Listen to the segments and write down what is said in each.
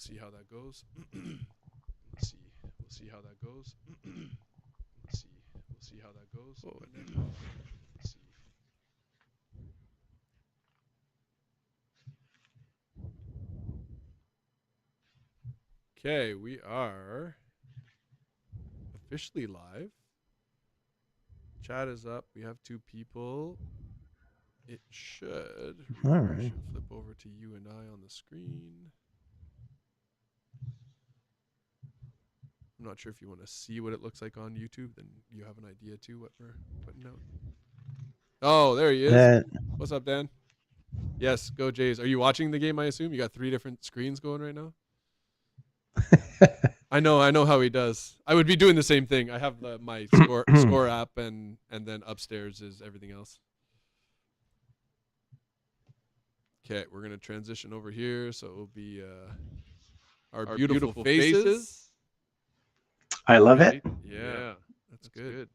see how that goes. Let's see. We'll see how that goes. Let's see. We'll see how that goes. Oh, and then let's see. Okay, we are officially live. Chat is up. We have 2 people. It should All refresh right. and flip over to you and I on the screen. I'm not sure if you want to see what it looks like on YouTube, then you have an idea too what we're putting out. Oh, there he is. What's up, Dan? Yes, go Jays. Are you watching the game, I assume? You got 3 different screens going right now? I know how he does. I would be doing the same thing. I have my score app and then upstairs is everything else. Okay, we're gonna transition over here, so it will be our beautiful faces. I love it. Yeah, that's good.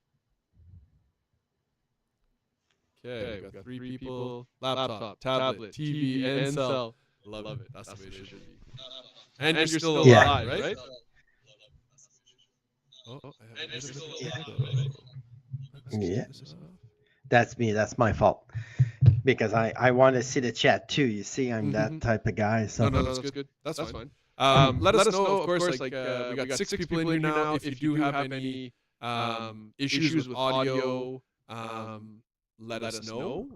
Okay, we got 3 people: laptop, tablet, TV, and cell. Love it. That's the way it should be. And you're still alive, right? Oh, I have a bit of Yeah. That's me. That's my fault. Because I want to see the chat too. You see, I'm that type of guy. So No, that's good. That's fine. Let us know, of course, like we got 6 people in here now. If you do have any issues with audio, let us know.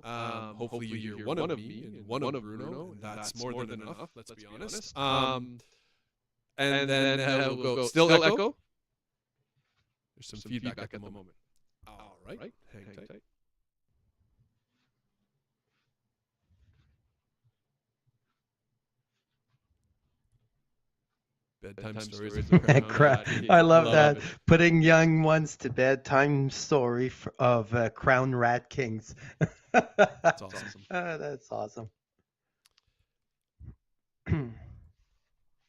Hopefully you hear one of me and one of Bruno, and that's more than enough. Let's be honest. And then we'll go. Still echo. There's some feedback at the moment. All right. Hang tight. Bedtime stories. I love that. Putting young ones to bed. Time story of Crown Rat Kings. That's awesome. That's awesome.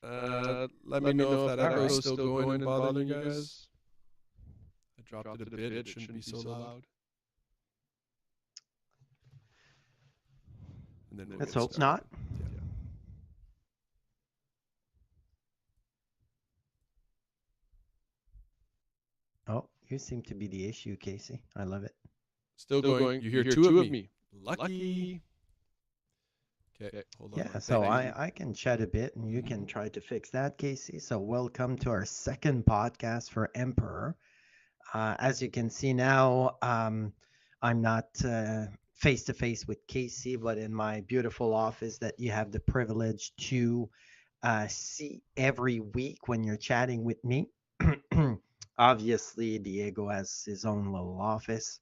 Let me know if that echo's still going and bothering you guys. I dropped it a bit. It shouldn't be so loud. And then let's hope not. Yeah. Oh, you seem to be the issue, Casey. I love it. Still going. You hear 2 of me. Lucky. Okay, hold on. Yeah, so I can chat a bit and you can try to fix that, Casey. So welcome to our second podcast for Emperor. As you can see now, I'm not face to face with Casey, but in my beautiful office that you have the privilege to see every week when you're chatting with me. Obviously, Diego has his own little office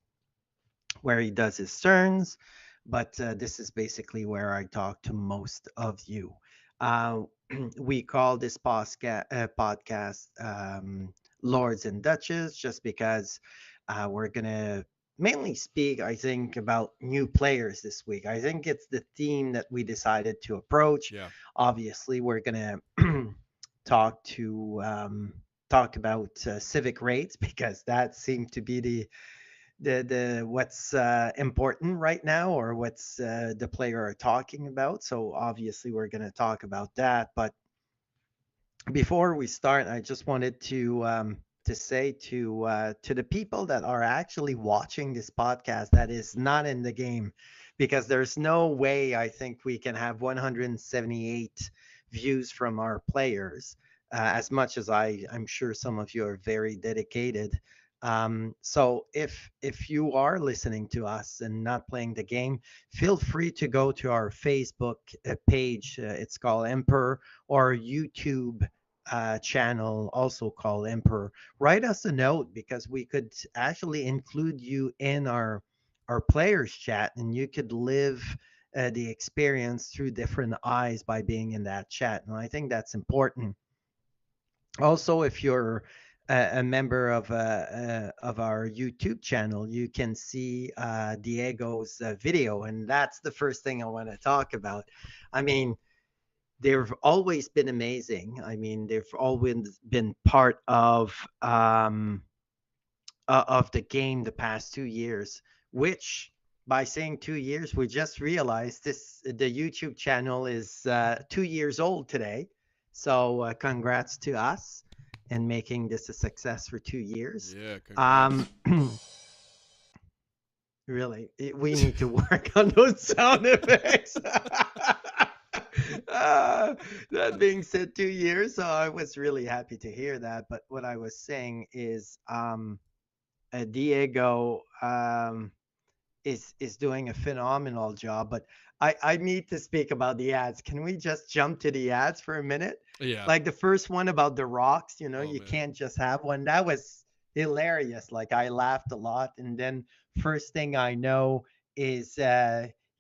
where he does his turns, but this is basically where I talk to most of you. Uh, we call this podcast Lords and Duchess just because we're going to mainly speak, I think, about new players this week. I think it's the theme that we decided to approach. Yeah. Obviously, we're going to talk about civic rates because that seemed to be the what's important right now or what's the player are talking about. So obviously we're going to talk about that. But before we start, I just wanted to say to the people that are actually watching this podcast that is not in the game, because there's no way I think we can have 178 views from our players. As much as I'm sure some of you are very dedicated. So if you are listening to us and not playing the game, feel free to go to our Facebook page. It's called Emperor, or YouTube channel, also called Emperor. Write us a note because we could actually include you in our players chat, and you could live the experience through different eyes by being in that chat. And I think that's important. Also, if you're a member of our YouTube channel, you can see Diego's video, and that's the first thing I want to talk about. I mean, they've always been amazing. I mean, they've always been part of the game the past 2 years. Which, by saying 2 years, we just realized the YouTube channel is 2 years old today. So congrats to us and making this a success for 2 years. Yeah, Um, congrats. really, we need to work on those sound effects. uh, that being said, 2 years, so I was really happy to hear that. But what I was saying is, Diego is doing a phenomenal job. But I need to speak about the ads. Can we just jump to the ads for a minute? Yeah. Like the first one about the rocks, Oh you man. can't just have one. That was hilarious. Like I laughed a lot. And then first thing I know is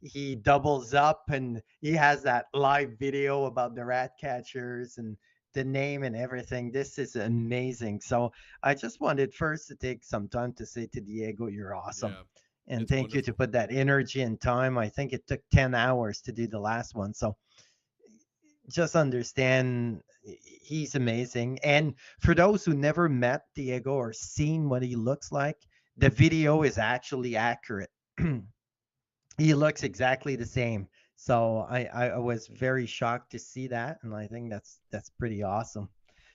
he doubles up and he has that live video about the rat catchers and the name and everything. This is amazing. So I just wanted first to take some time to say to Diego, you're awesome. Yeah. And It's thank you to wonderful. put that energy and time. I think it took 10 hours to do the last one. So just understand he's amazing. And for those who never met Diego or seen what he looks like, the video is actually accurate. He looks exactly the same. So I was very shocked to see that, and I think that's pretty awesome.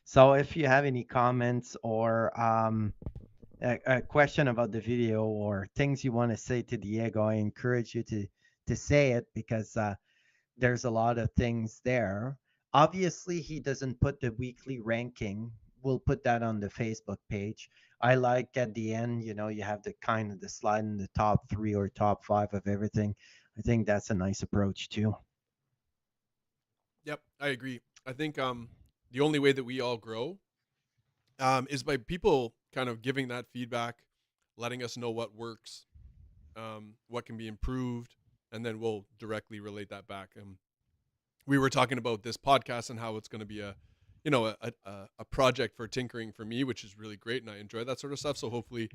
So if you have any comments or a question about the video or things you want to say to Diego, I encourage you to say it because there's a lot of things there. Obviously, he doesn't put the weekly ranking. We'll put that on the Facebook page. I like at the end, you have the kind of the slide in the top three or top five of everything. I think that's a nice approach too. Yep, I agree. I think the only way that we all grow is by people kind of giving that feedback, letting us know what works, what can be improved, and then we'll directly relate that back. We were talking about this podcast and how it's going to be a project for tinkering for me, which is really great, and I enjoy that sort of stuff. So hopefully,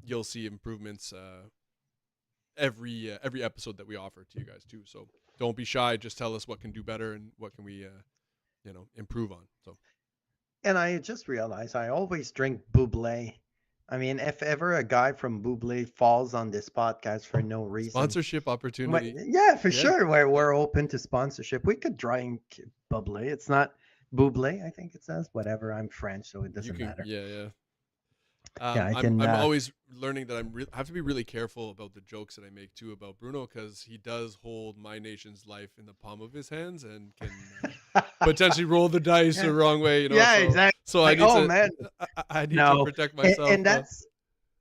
you'll see improvements every episode that we offer to you guys too. So don't be shy. Just tell us what can do better and what can we improve on. So And I just realized I always drink Buble. I mean, if ever a guy from Buble falls on this podcast for no reason, sponsorship opportunity. yeah, for Yeah, sure. We're yeah. we're open to sponsorship. We could drink bubbly. It's not buble, I think it says. Whatever. I'm French, so it You doesn't can, matter. yeah, yeah. Yeah, I I'm can. always learning that I have to be really careful about the jokes that I make too about Bruno because he does hold my nation's life in the palm of his hands and can potentially roll the dice the Yeah, wrong way, yeah, exactly. So I Like, need oh to man, I need to no, protect and, myself. and that's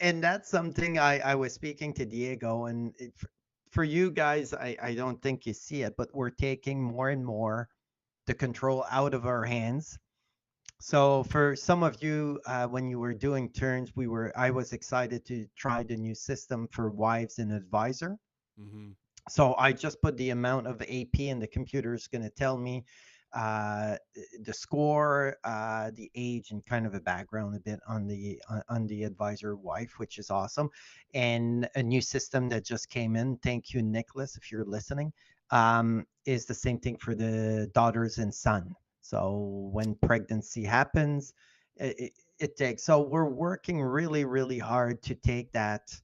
and that's something I was speaking to Diego, and for you guys, I don't think you see it, but we're taking more and more the control out of our hands. So for some of you, when you were doing turns, I was excited to try the new system for wives and advisor. Mm-hmm. So I just put the amount of AP, and the computer is going to tell me uh, the score, the age, and kind of a background a bit on the advisor wife, which is awesome. And a new system that just came in. Thank you, Nicholas, if you're listening. Is the same thing for the daughters and son. So when pregnancy happens, it takes. So we're working really, really hard to take that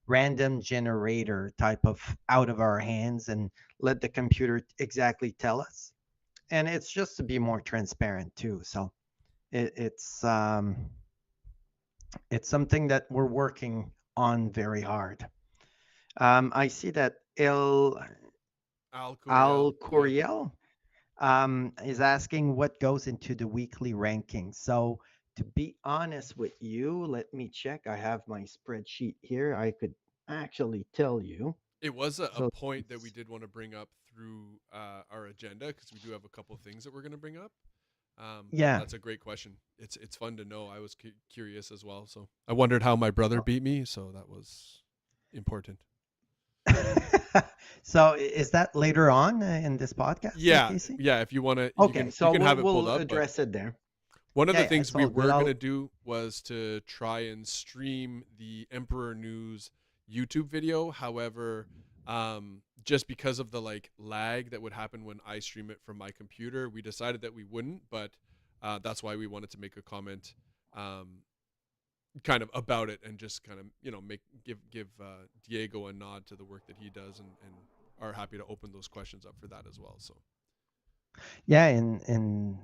random generator type of out of our hands and let the computer exactly tell us. And it's just to be more transparent too. So it, it's um, it's something that we're working on very hard. I see that Al Curiel, Al yeah. Coriel is asking what goes into the weekly ranking. So to be honest with you, let me check. I have my spreadsheet here. I could actually tell you. It was a So point that we did want to bring up through our agenda because we do have a couple of things that we're going to bring up. But yeah. that's a great question. It's fun to know. I was curious as well, so I wondered how my brother beat me. So that was important. So is that later on in this podcast, Yeah, Casey? yeah. If you want to, Okay, you so can we'll have it pulled we'll up. But address it there. one of Yeah, the yeah, things it's we all good. were gonna I'll do was to try and stream the Emperor News YouTube video. However, just because of the like lag that would happen when I stream it from my computer, we decided that we wouldn't. But that's why we wanted to make a comment, kind of about it, and just kind of make give Diego a nod to the work that he does, and are happy to open those questions up for that as well. So Yeah, and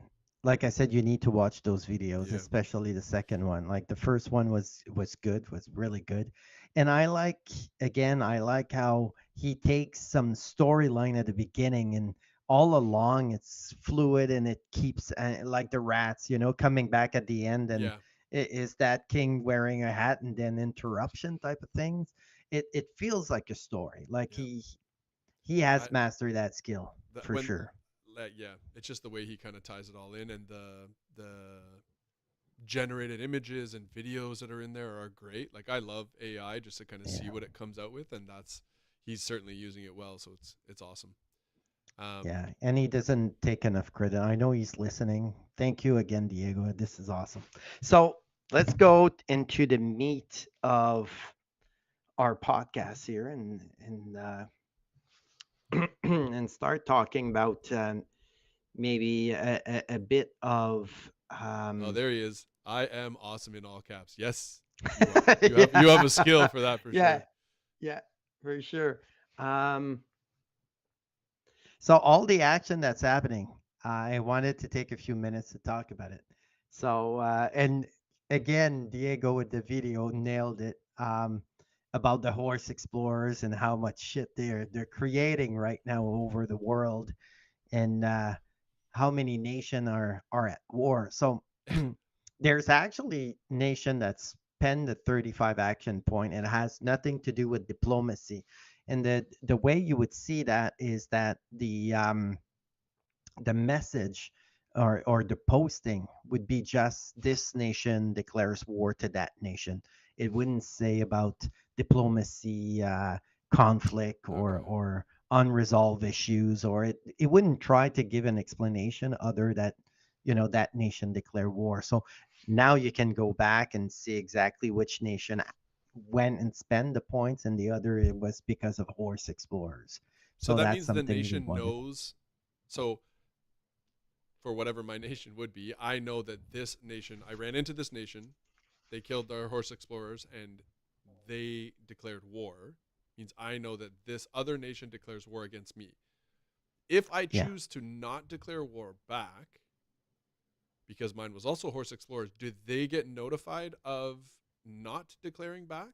like I said, you need to watch those videos, Yeah, especially the second one. Like the first one was good, was really good. And I like, again, I like how he takes some storyline at the beginning and all along it's fluid and it keeps like the rats, coming back at the end, and yeah. is that king wearing a hat and then interruption type of things. It feels like a story. Like Yeah. he I has mastered that skill that for when sure. like yeah, it's just the way he kind of ties it all in, and the generated images and videos that are in there are great. Like I love AI just to kind of see Yeah. what it comes out with, and that's he's certainly using it well. So it's awesome. Um, Yeah, and he doesn't take enough credit. I know he's listening. Thank you again, Diego. This is awesome. So let's go into the meat of our podcast here, and start talking about maybe a bit of oh, um, there he is. I am awesome in all caps. Yes, you are. You have a skill yeah, for that for yeah, sure. yeah, for sure. Um, So all the action that's happening, I wanted to take a few minutes to talk about it. So and again, Diego with the video nailed it, about the horse explorers and how much shit they're creating right now over the world, and how many nations are at war. So there's actually nation that's penned the 35 action point, and it has nothing to do with diplomacy. And the way you would see that is that the message or the posting would be just this nation declares war to that nation. It wouldn't say about diplomacy, conflict, or Okay. or unresolved issues, or it wouldn't try to give an explanation other that that nation declare war. So now you can go back and see exactly which nation went and spend the points, and the other it was because of horse explorers. So So that that's means the something they nation wanted. knows. So for whatever my nation would be, I know that this nation. I ran into this nation. They killed our horse explorers and they declared war. Means I know that this other nation declares war against me. If I Yeah. choose to not declare war back, because mine was also horse explorers, do they get notified of not declaring back?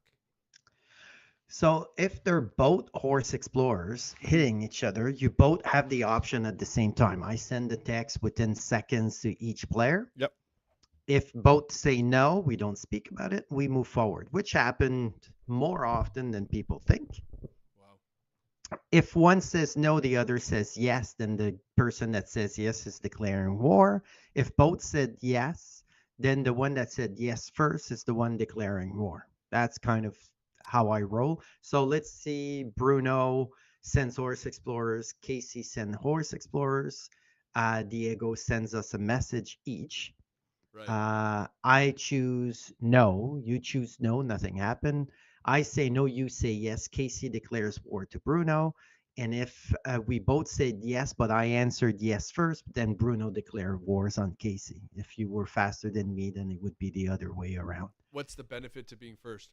So if they're both horse explorers Mm-hmm. hitting each other, you both have the option at the same time. I send the text within seconds to each player. Yep. If both say no, we don't speak about it, we move forward, which happened more often than people think. Wow. If one says no, the other says yes, then the person that says yes is declaring war. If both said yes, then the one that said yes first is the one declaring war. That's kind of how I roll. So let's see, Bruno sends horse explorers, Casey sends horse explorers, Diego sends us a message each. Right. I choose no. You choose no. Nothing happened. I say no. You say yes. Casey declares war to Bruno. And if we both said yes, but I answered yes first, then Bruno declared wars on Casey. If you were faster than me, then it would be the other way around. What's the benefit to being first?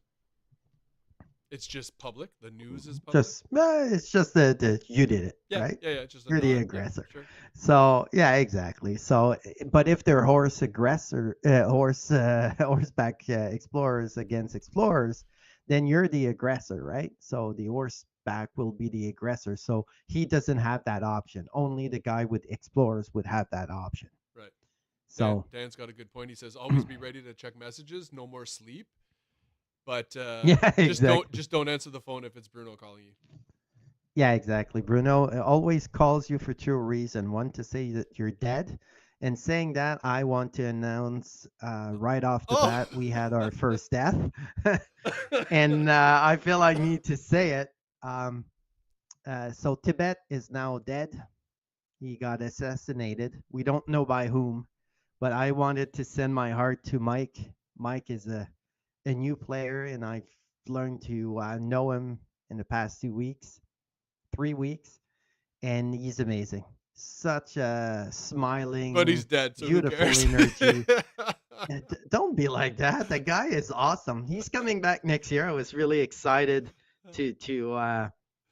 It's just public. The news is public. Just it's just that you did it, Yeah. right? Yeah. Yeah. Just a You're the nod. Yeah. aggressor. Sure. So yeah, exactly. So, but if they're horse aggressor, horseback explorers against explorers, then you're the aggressor, right? So the horseback will be the aggressor. So he doesn't have that option. Only the guy with explorers would have that option. Right. So Dan's got a good point. He says always be ready to check messages. No more sleep. But yeah, exactly. just don't answer the phone if it's Bruno calling you. Yeah, exactly. Bruno always calls you for two reasons. One, to say that you're dead. And saying that, I want to announce right off the Oh. bat, we had our first death. And I feel I need to say it. Um, so Tibet is now dead. He got assassinated. We don't know by whom, but I wanted to send my heart to Mike. Mike is a new player, and I've learned to know him in the past 2 weeks, 3 weeks, and he's amazing. Such a But he's smiling, dead, so who beautiful cares? energy. Don't be like that. The guy is awesome. He's coming back next year. I was really excited to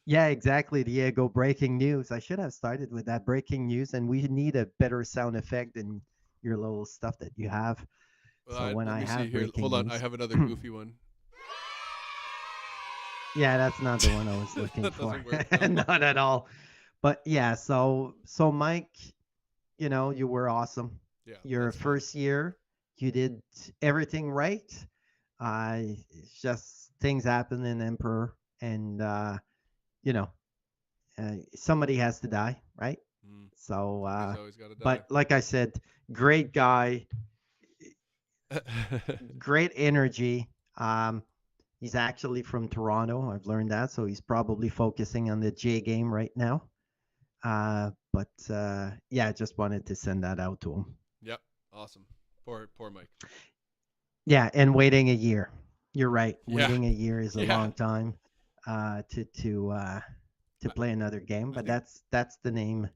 Yeah, exactly, Diego. Breaking news. I should have started with that breaking news, and we need a better sound effect than your little stuff that you have. So when Let I me see have here. breaking Hold on, I news, have another goofy one. yeah, that's not the one I was looking That for. doesn't work. No. Not at all. But yeah, so Mike, you were awesome. Yeah, Your that's fun. first year, you did everything right. It's just things happen in Emperor, and you know, somebody has to die, right? Mm. So, Somebody's always got to die. but like I said, great guy, great energy. Um, he's actually from Toronto. I've learned that, so he's probably focusing on the J game right now. But yeah, I just wanted to send that out to him. Yep. Awesome. Poor Mike. Yeah, and waiting a year. You're right. Yeah. Waiting a year is a Yeah. long time to I, play another game, I but think that's the name.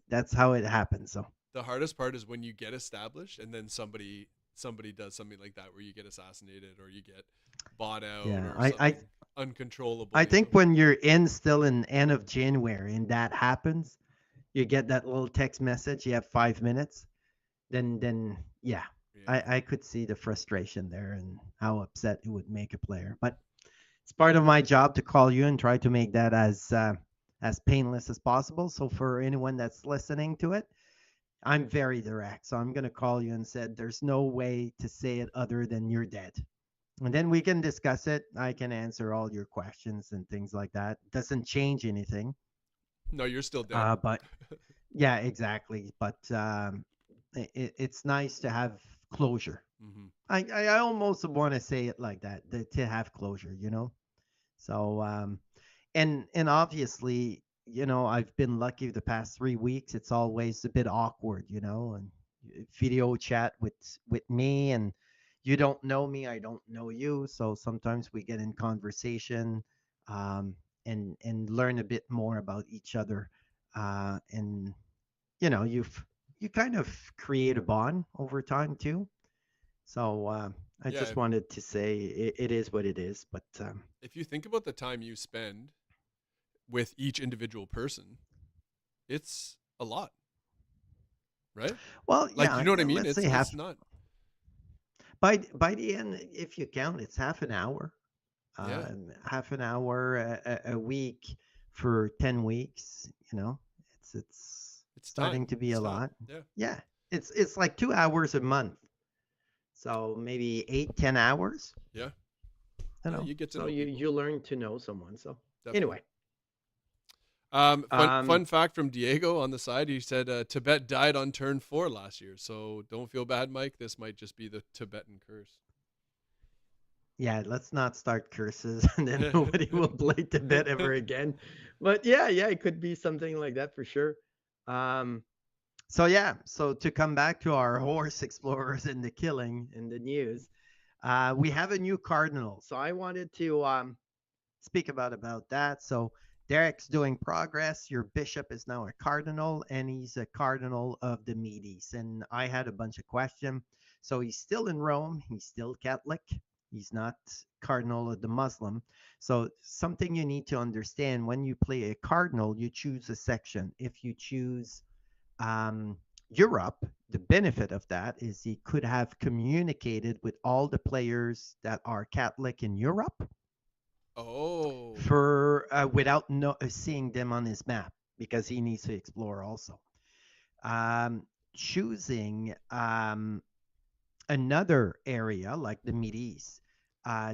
That's how it happens. So the hardest part is when you get established and then somebody does something like that where you get assassinated or you get bought out yeah, or I I something uncontrollable, I you know. think when you're in still in end of January and that happens, you get that little text message. You have 5 minutes. Then yeah, Yeah. I could see the frustration there and how upset it would make a player. But it's part of my job to call you and try to make that as painless as possible. So for anyone that's listening to it, I'm very direct. So I'm gonna call you and said there's no way to say it other than you're dead. And then we can discuss it. I can answer all your questions and things like that. Doesn't change anything. No, you're still dead. But yeah, exactly. But it's nice to have closure. Hmm. I almost want to say it like that, to have closure. So and obviously, I've been lucky the past 3 weeks. It's always a bit awkward, and video chat with me, and you don't know me, I don't know you. So sometimes we get in conversation, um, and learn a bit more about each other, and you kind of create a bond over time too. So I Yeah, just wanted to say it is what it is, but if you think about the time you spend with each individual person, it's a lot, right? well, Like, yeah, you know what I mean? let's say It's not. by the end, if you count, it's half an hour, Yeah. half an hour a week for 10 weeks. It's It's starting time. to be It's a time. lot. Yeah. Yeah, it's like 2 hours a month, so maybe 8, 10 hours. Yeah. Yeah, you get to So know people. you learn to know someone. So Definitely. anyway, Fun fact from Diego on the side. He said Tibet died on turn 4 last year. So don't feel bad, Mike. This might just be the Tibetan curse. yeah, let's not start curses, and then nobody will play Tibet ever again. But yeah, it could be something like that for sure. Um, so yeah, so to come back to our horse explorers and the killing and the news, we have a new cardinal. So I wanted to speak about that. So Derek's doing progress. Your bishop is now a cardinal, and he's a cardinal of the Medes. And I had a bunch of questions. So he's still in Rome. He's still Catholic. He's not cardinal of the Muslim. So something you need to understand: when you play a cardinal, you choose a section. If you choose um, Europe, the benefit of that is he could have communicated with all the players that are Catholic in Europe Oh. for without seeing them on his map, because he needs to explore also. Choosing another area like the Mid East,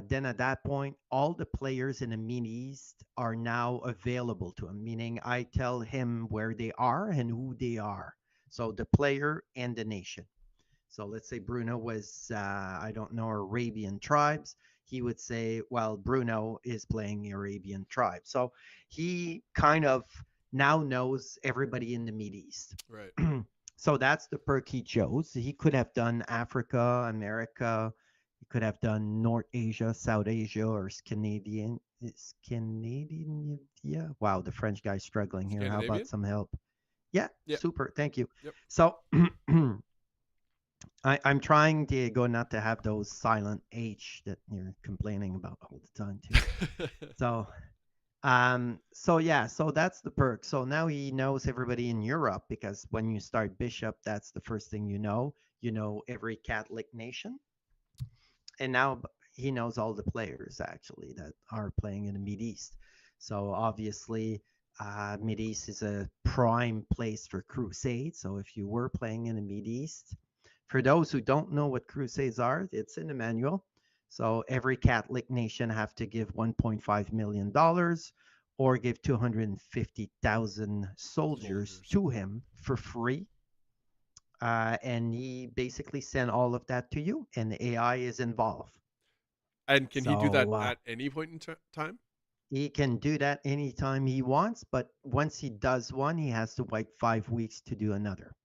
then at that point, all the players in the Mid East are now available to him, meaning I tell him where they are and who they are. So the player and the nation. So let's say Bruno was, I don't know, Arabian tribes. He would say, well, Bruno is playing Arabian tribe. So he kind of now knows everybody in the Mid East. Right. So that's the perk he chose. He could have done Africa, America. He could have done North Asia, South Asia, or Canadian. Is Canadian? Yeah. Wow, the French guy's struggling here. How about Scandinavian? some help? Yeah, Yeah. super. Thank you. Yep. So I'm trying, Diego, not to have those silent H that you're complaining about all the time too. So So yeah, so that's the perk. So now he knows everybody in Europe because when you start Bishop, that's the first thing you know. You know every Catholic nation, and now he knows all the players actually that are playing in the Mid East. So obviously, Mid East is a prime place for crusades. So if you were playing in the Mid East, for those who don't know what crusades are, it's in the manual. So every Catholic nation have to give 1.5 million dollars or give 250,000 soldiers Soldiers. to him for free, and he basically sent all of that to you, and the AI is involved. And can he do that So at any point in time? he can do that anytime he wants, but once he does one, he has to wait 5 weeks to do another.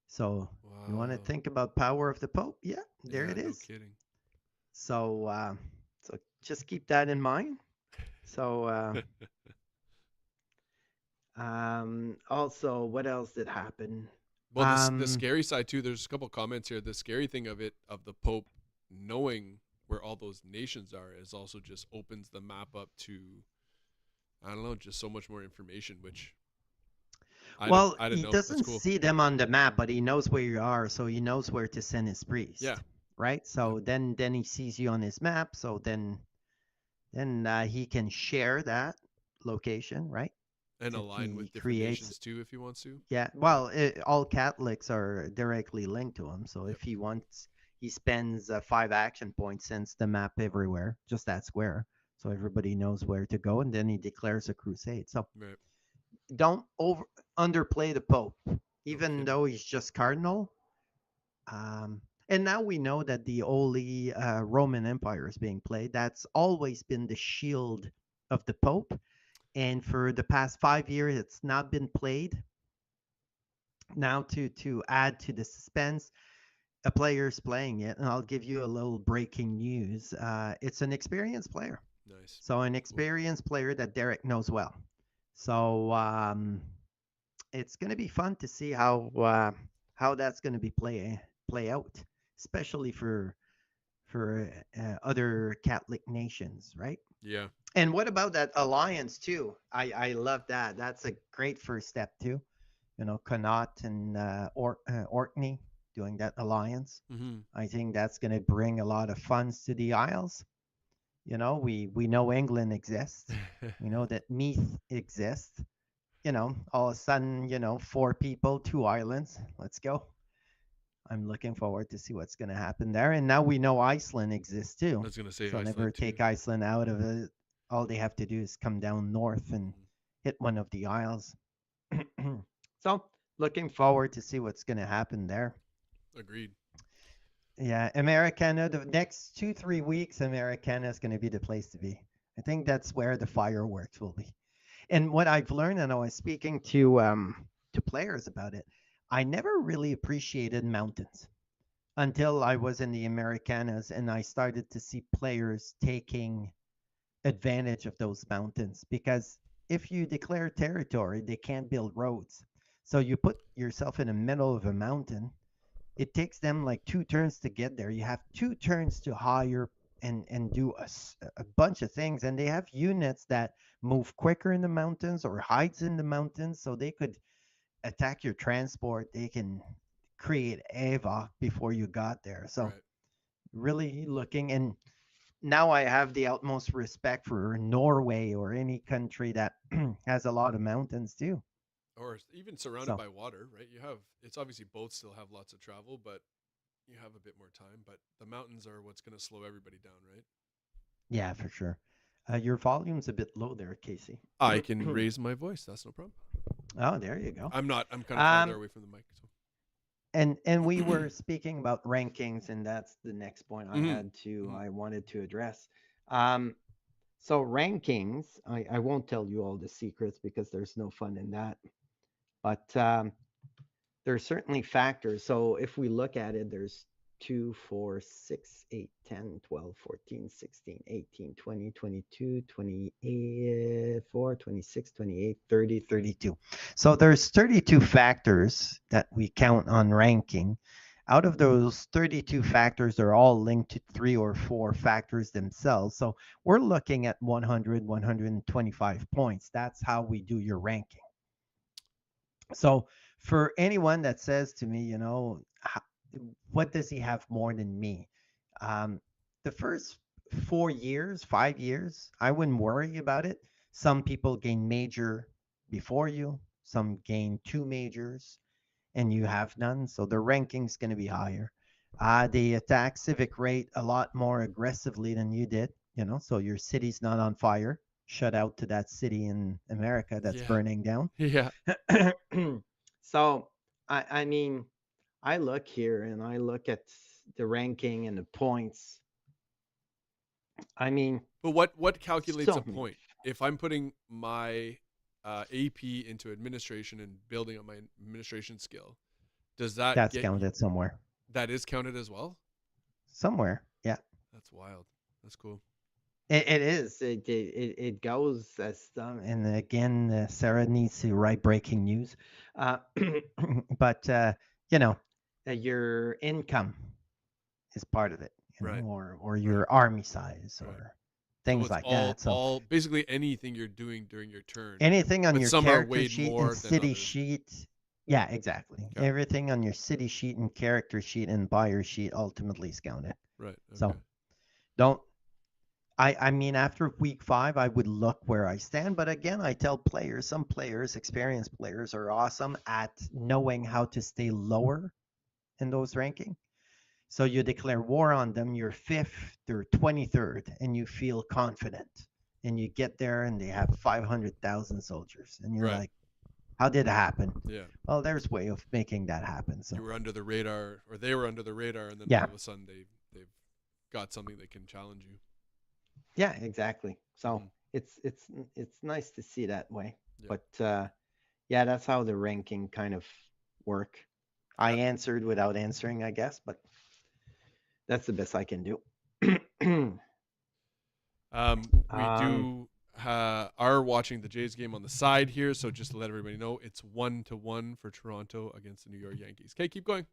So you want to Wow. think about power of the Pope? Yeah, there Yeah, it no is. kidding. So so just keep that in mind. So also, what else did happen? Well, the Um, scary side too. There's a couple comments here. The scary thing of it, of the Pope knowing where all those nations are, is also just opens the map up to, I don't know, just so much more information, which well, I didn't he know. That's doesn't cool. see them on the map, but he knows where you are, so he knows where to send his Yeah. priest, right? Yeah. So then he sees you on his map, so then he can share that location, right? And If align he with different creates, nations too, if he wants to. yeah, Yeah. well, all Catholics are directly linked to him, so Yep. if he wants, he spends 5 action points, sends the map everywhere, just that square, so everybody knows where to go, and then he declares a crusade. So Right. don't underplay the Pope, No even kidding. though he's just cardinal. And now we know that the Holy Roman Empire is being played. That's always been the shield of the Pope. And for the past 5 years, it's not been played. Now, to add to the suspense, a player's playing it, and I'll give you a little breaking news. It's an experienced player, Nice. so an Cool. experienced player that Derek knows well. So it's going to be fun to see how that's going to be play out, especially for other Catholic nations, right? Yeah. And what about that alliance too? I love that. That's a great first step too. You know, Connaught and Orkney doing that alliance. Mm-hmm. I think that's going to bring a lot of funds to the Isles. You know, we know England exists. We know that Meath exists. You know, all of a sudden, you know, 4 people, 2 islands. Let's go. I'm looking forward to see what's going to happen there. And now we know Iceland exists I too. was gonna say So never Iceland too. take Iceland out of it. All they have to do is come down north and Mm-hmm. hit one of the isles. So looking forward to see what's going to happen there. Agreed. Yeah, Americana, the next 2, 3 weeks, Americana is going to be the place to be. I think that's where the fireworks will be. And what I've learned, and I was speaking to players about it, I never really appreciated mountains until I was in the Americanas and I started to see players taking advantage of those mountains because if you declare territory, they can't build roads. So you put yourself in the middle of a mountain. It takes them like 2 turns to get there. You have 2 turns to hire and do a bunch of things. And they have units that move quicker in the mountains or hides in the mountains, so they could attack your transport. They can create havoc before you got there. So Right. really looking, and now I have the utmost respect for Norway or any country that has a lot of mountains too. Or even surrounded So by water, right? You have, it's obviously both still have lots of travel, but you have a bit more time. But the mountains are what's gonna slow everybody down, right? yeah, for sure. Your volume's a bit low there, Casey. I can raise my voice. That's no problem. Oh, there you go. I'm not. I'm kind of farther Um, away from the mic. So. and we were speaking about rankings, and that's the next point Mm-hmm. Mm-hmm. I wanted to address. Um, so rankings, I won't tell you all the secrets because there's no fun in that, but there are certainly factors. So if we look at it, there's 2, 4, 6, 8, 10, 12, 14, 16, 18, 20, 22, 24, 26, 28, 30, 32. So there's 32 factors that we count on ranking. Out of those 32 factors, they're all linked to three or four factors themselves. So we're looking at 100, 125 points. That's how we do your ranking. So for anyone that says to me, what does he have more than me? Um, the first 4 years, 5 years, I wouldn't worry about it. Some people gain major before you, some gain two majors, and you have none. So the ranking's going to be higher. They attack civic rate a lot more aggressively than you did, so your city's not on fire. Shut out to that city in America that's Yeah. burning down. Yeah. So, I mean, I look here and I look at the ranking and the points. I mean, But what calculates a so many. point? If I'm putting my AP into administration and building up my administration skill, does that That's get you? counted somewhere. That is counted as well. Somewhere. Yeah. That's wild. That's cool. It is. It goes as and again, Sarah needs to write breaking news. Uh, but you know, your income is part of it, Right. or Right. your army size Right. or So things it's like that. So all basically anything you're doing during your turn, anything on but your some are character weighed sheet and more than city others. sheet, yeah, exactly. Okay. Everything on your city sheet and character sheet and buyer sheet ultimately is counted. Right. So Okay. don't I mean, after week 5, I would look where I stand. But again, I tell players, some players, experienced players, are awesome at knowing how to stay lower in those rankings. So you declare war on them, you're fifth, they're 23rd, and you feel confident. And you get there and they have 500,000 soldiers. And you're Right. like, how did it happen? Yeah. Well, there's a way of making that happen. You So, were under the radar, or they were under the radar, and then all yeah, of a sudden they've got something that can challenge you. yeah, exactly. So Mm-hmm. it's nice to see that way. Yeah. But yeah, that's how the ranking kind of work. I Yeah. answered without answering, I guess, but that's the best I can do. We um, do are watching the Jays game on the side here, so just to let everybody know, it's 1-1 for Toronto against the New York Yankees. Okay, keep going.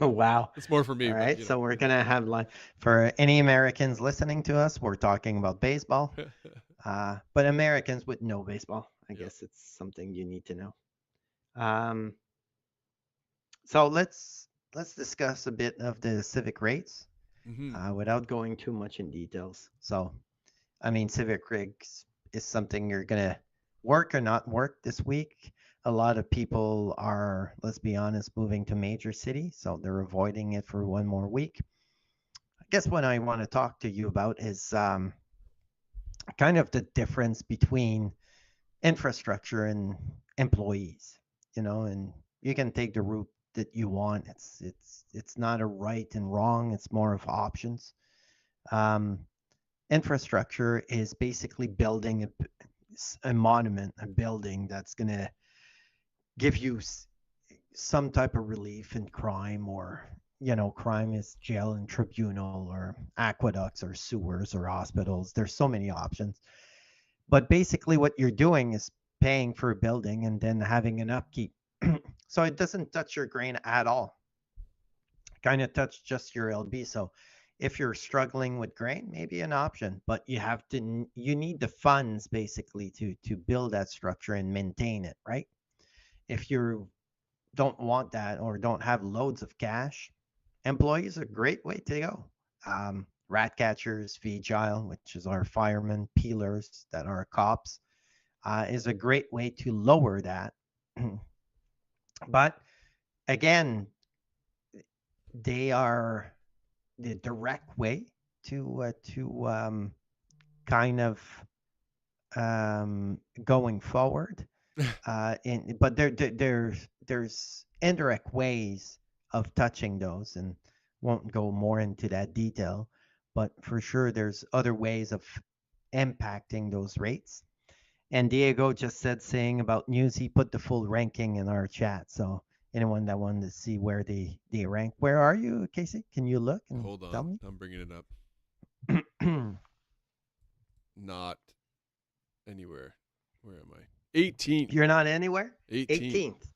wow. It's more for me, All but right, so we're gonna have like for any Americans listening to us, we're talking about baseball. But Americans would know baseball. I Yep. guess it's something you need to know. Um, so let's discuss a bit of the civic rates Mm-hmm. without going too much in details. So, I mean, civic rigs is something you're gonna work or not work this week. A lot of people are, let's be honest, moving to major cities, so they're avoiding it for one more week. I guess what I want to talk to you about is kind of the difference between infrastructure and employees, and you can take the route that you want. It's not a right and wrong, it's more of options. um, Infrastructure is basically building a monument, a building that's going to give you some type of relief in crime, or crime is jail and tribunal or aqueducts or sewers or hospitals. There's so many options. But basically, what you're doing is paying for a building and then having an upkeep. So it doesn't touch your grain at all. Kind of touch just your LB. So if you're struggling with grain, maybe an option, but you need the funds basically to build that structure and maintain it, right? If you don't want that or don't have loads of cash, employees are a great way to go. Rat catchers, vigile, which is our firemen, peelers that are cops, is a great way to lower that. But again, they are the direct way to kind of going forward. But there's indirect ways of touching those, and won't go more into that detail. But for sure, there's other ways of impacting those rates. And Diego just said saying about news, he put the full ranking in our chat. So anyone that wanted to see where they rank, where are you, Casey? Can you look and Hold tell on, me? I'm bringing it up. Not anywhere. Where am I? 18th. You're not anywhere? 18th. 18th.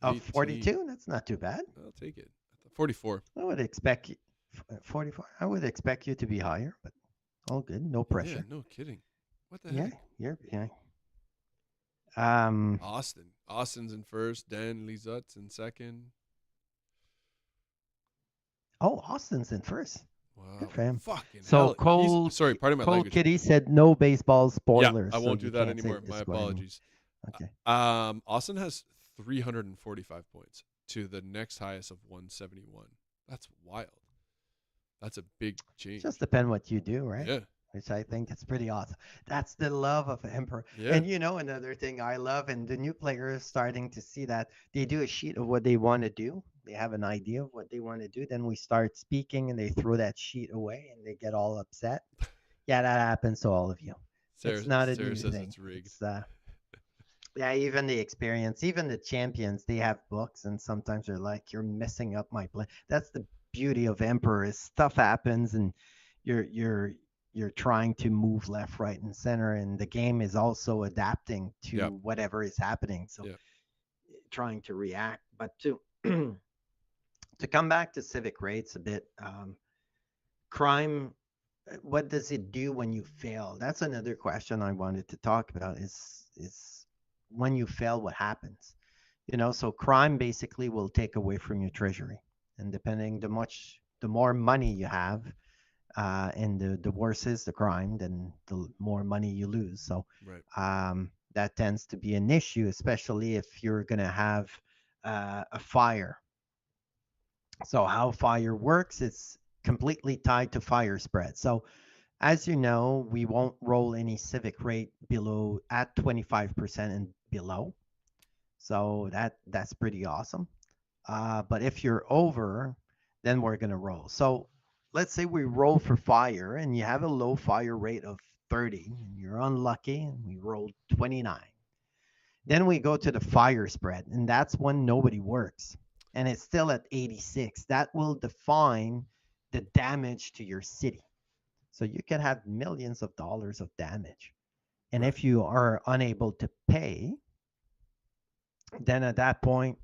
Of 18. 42, that's not too bad. I'll take it. 44. I would expect 44. I would expect you to be higher, but all good, no Yeah, pressure. no kidding. What the Yeah, heck? you're behind. Um, Austin. Austin's in first. Dan Lizut's in second. oh, Austin's in first. Good Wow. for him. Fucking So hell. He's sorry, pardon my Cold language. Kitty said no baseball Yeah, spoilers, I so won't do you that can't say anymore. My disclaimer me. apologies. Okay. Austin has 345 points to the next highest of 171. That's wild. That's a big Just change. depend what you do, right? Yeah. Which I think is pretty awesome. That's the love of Emperor. Yeah. And another thing I love, and the new players starting to see that they do a sheet of what they want to do. They have an idea of what they want to do. Then we start speaking, and they throw that sheet away, and they get all upset. Yeah, that happens to all of you. Sarah, It's not a Sarah new says thing. it's rigged. It's yeah, even the experience, even the champions, they have books, and sometimes they're like, "You're messing up my plan." That's the beauty of Emperor is stuff happens, and you're you're you're trying to move left, right, and center, and the game is also adapting Yeah. to whatever is happening. So Yeah. trying to react, but to to come back to civic rates a bit, crime. What does it do when you fail? That's another question I wanted to talk about. Is when you fail, what happens? So crime basically will take away from your treasury, and depending the more money you have, and the worse is the crime, then the more money you lose. So Right. that tends to be an issue, especially if you're going to have a fire. So how fire works is completely tied to fire spread. So as you know, we won't roll any civic rate below at 25% and below. So that's pretty awesome. But if you're over, then we're gonna roll. So let's say we roll for fire and you have a low fire rate of 30 and you're unlucky and we rolled 29. Then we go to the fire spread, and that's when nobody works. And it's still at 86. That will define the damage to your city. So you can have millions of dollars of damage. And Right. if you are unable to pay, then at that point,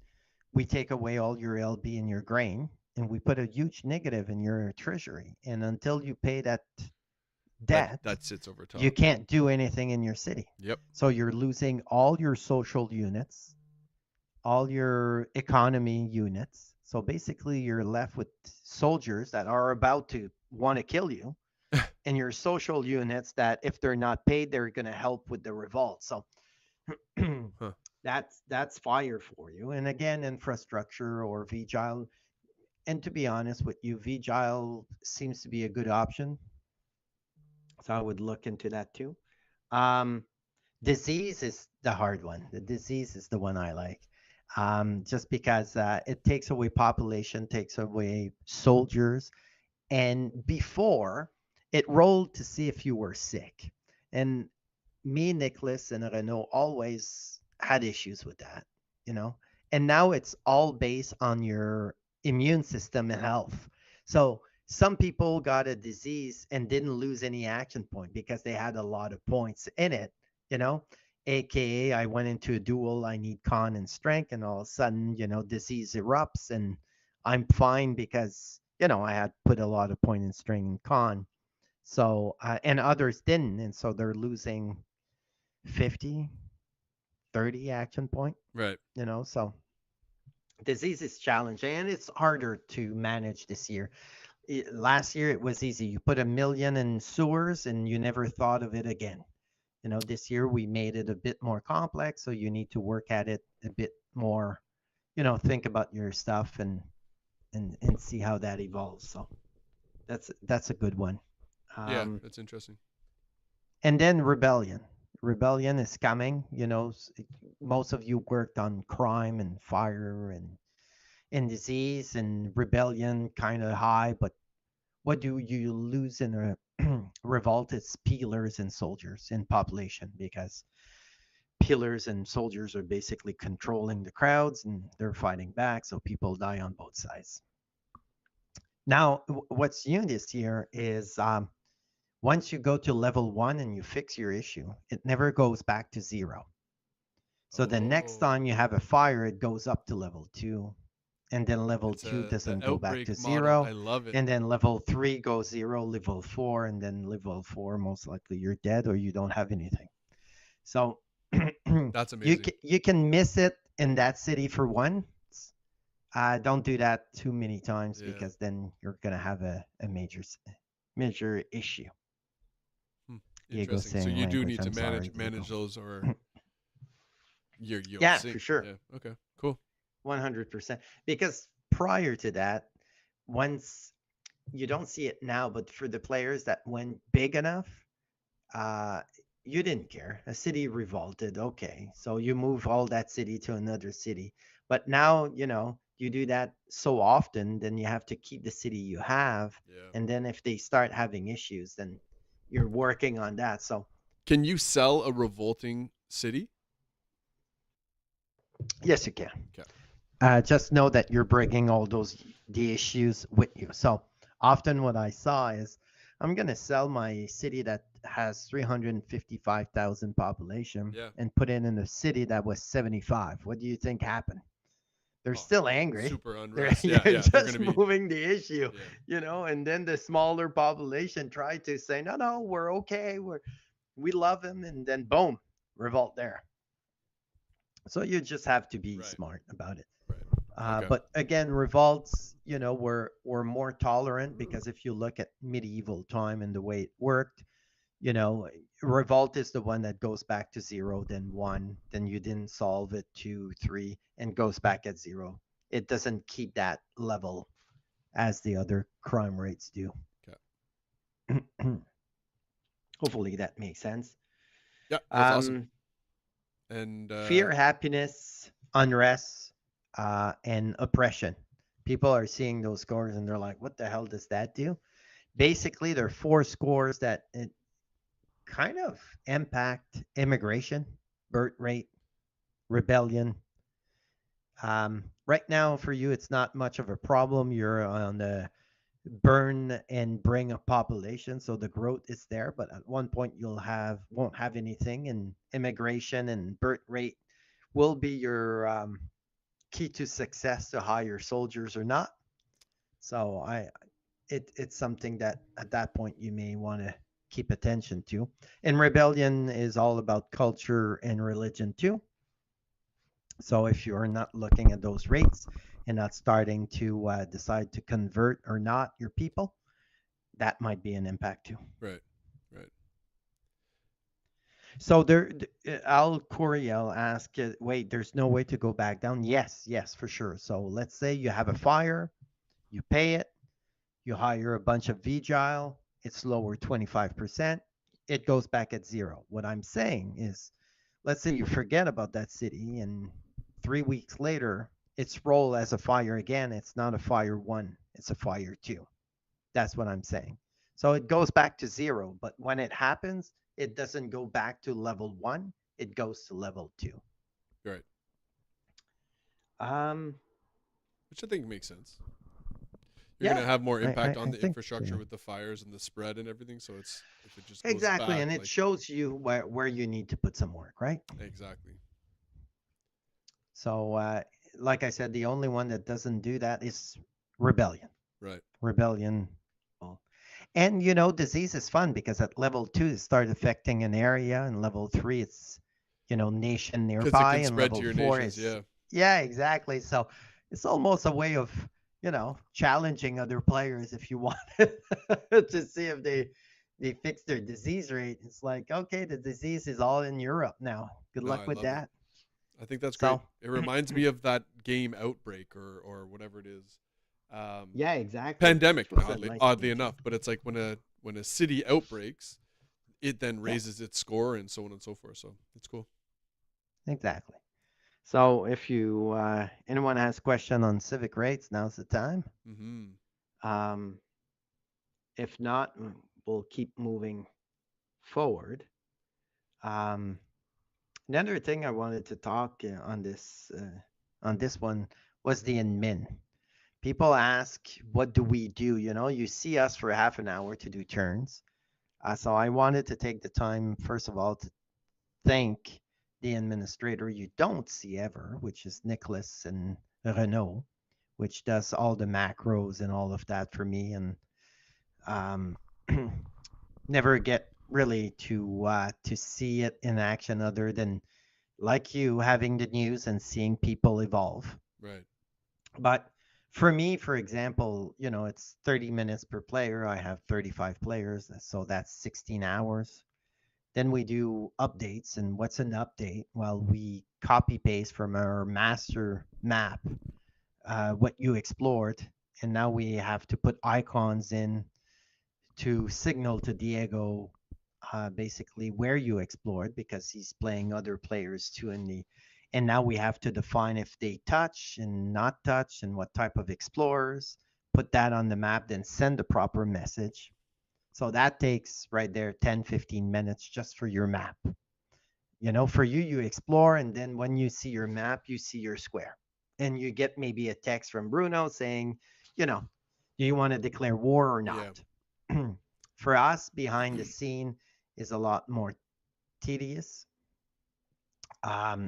we take away all your LB and your grain, and we put a huge negative in your treasury. And until you pay that debt, That sits over you top. can't do anything in your city. Yep. So you're losing all your social units, all your economy units. So basically, you're left with soldiers that are about to want to kill you, and your social units that, if they're not paid, they're going to help with the revolt. So Huh. that's fire for you. And again, infrastructure or Vigile. And to be honest with you, Vigile seems to be a good option. So I would look into that too. Um, Disease is the hard one. The disease is the one I like. Just because it takes away population, takes away soldiers, and before it rolled to see if you were sick. And me, Nicholas, and Renault always had issues with that, you know. And now it's all based on your immune system and health. So some people got a disease and didn't lose any action point because they had a lot of points in it, you know. AKA, I went into a duel, I need con and strength, and all of a sudden, disease erupts, and I'm fine because I had put a lot of point in strength and con. So and others didn't, and so they're losing 50, 30 action point, Right. so disease is challenging and it's harder to manage this year. Last year it was easy. You put 1 million in sewers and you never thought of it again. This year we made it a bit more complex, so you need to work at it a bit more, think about your stuff and see how that evolves. So that's a good one. Yeah, um that's interesting. and then rebellion is coming. Most of you worked on crime and fire and disease, and rebellion kind of high, but what do you lose in a revolt? It's pillars and soldiers in population, because pillars and soldiers are basically controlling the crowds and they're fighting back, so people die on both sides. Now what's new this year is, once you go to level 1 and you fix your issue, it never goes back to 0. So the next time you Oh, have a fire, it goes up to level 2, and then level it's 2 the doesn't go back to outbreak model. I 0, love it. and then level 3 goes 0, level 4, and then level 4 most likely you're dead or you don't have anything. So That's amazing. you can miss it in that city for once. Don't do that too many times Yeah. because then you're gonna have a major issue. Hmm. Diego Interesting. So saying you do language. need to I'm sorry, manage Diego. those, or you're Yeah, for sync. sure. Yeah. Okay. Cool. 100%. Because prior to that, once you don't see it now, but for the players that went big enough, uh, you didn't care. A city revolted. Okay. So you move all that city to another city. But now, you do that so often, then you have to keep the city you have. Yeah. And then if they start having issues, then you're working on that. So, Can you sell a revolting city? yes, you can. Okay. Just know that you're bringing all the issues with you. So often what I saw is I'm gonna sell my city that has 355,000 population Yeah. and put it in a city that was 75. What do you think happened? They're Oh, still angry. super They're unrest. Yeah. you're Yeah. They're gonna just be. moving the issue, Yeah. and then the smaller population try to say, no, no, we're okay, we love him, and then boom, revolt there. So you just have to be Right. smart about it. Right. Okay. But again, revolts, were more tolerant because if you look at medieval time and the way it worked, you know, revolt is the one that goes back to 0, then 1, then you didn't solve it, 2, 3, and goes back at 0. It doesn't keep that level as the other crime rates do. Okay. Hopefully that makes sense. Yeah. That was awesome. Um, And Fear, happiness, unrest, and oppression. People are seeing those scores and they're like, what the hell does that do? Basically, there are four scores that it kind of impact immigration, birth rate, rebellion. Right now, for you, it's not much of a problem. You're on the burn and bring a population, so the growth is there. But at one point, you'll have won't have anything, and immigration and birth rate will be your key to success to hire soldiers or not. So it's something that at that point you may want to keep attention to. And rebellion is all about culture and religion too. So if you're not looking at those rates and not starting to decide to convert or not your people, that might be an impact too. right. Right. So Al Curiel asked, wait, there's no way to go back down? Yes, yes, for sure. So let's say you have a fire, you pay it, you hire a bunch of Vigile, it's lower 25%, it goes back at 0. What I'm saying is, let's say you forget about that city and 3 weeks later, it's roll as a fire again. It's not a fire 1, it's a fire 2. That's what I'm saying. So it goes back to 0, but when it happens, it doesn't go back to level 1, it goes to level 2. Right. Um, Which I think makes sense. You're yeah, gonna have more impact I on the think infrastructure with the fires and the spread and everything. So it's if it just goes exactly. back, And it like shows you where you need to put some work, right? exactly. So, like I said, the only one that doesn't do that is rebellion. Right. Rebellion. Well, and disease is fun because at level 2 it starts affecting an area, and level 3 it's nation Because it nearby, can and spread to level your 4 nations. is Yeah. yeah, exactly. So it's almost a way of challenging other players if you want to see if they fix their disease rate. It's like, okay, the disease is all in Europe now. Good No, luck I with love it. that. I think that's great. So It reminds me of that game Outbreak or whatever it is. yeah, exactly. Pandemic, Which was a nice oddly game too. enough, but it's like when a city outbreaks, it then Yeah, raises its score and so on and so forth. So it's cool. exactly. So if you anyone has question on civic rates, now's the time. Mm-hmm. Um, if not, we'll keep moving forward. Um, Another thing I wanted to talk on this one was the admin. People ask, what do we do? You see us for half an hour to do turns. So I wanted to take the time, first of all, to thank the administrator you don't see ever, which is Nicholas and Renault, which does all the macros and all of that for me, and um, never get really to see it in action other than like you having the news and seeing people evolve. Right. But for me, for example, it's 30 minutes per player. I have 35 players, so that's 16 hours. Then we do updates. And what's an update? Well, we copy paste from our master map what you explored. And now we have to put icons in to signal to Diego basically where you explored because he's playing other players too in the and now we have to define if they touch and not touch and what type of explorers, put that on the map, then send the proper message. So that takes right there 10, 15 minutes just for your map. For you explore, and then when you see your map, you see your square. And you get maybe a text from Bruno saying, you know, do you want to declare war or not? Yeah. For us, behind the scene is a lot more tedious,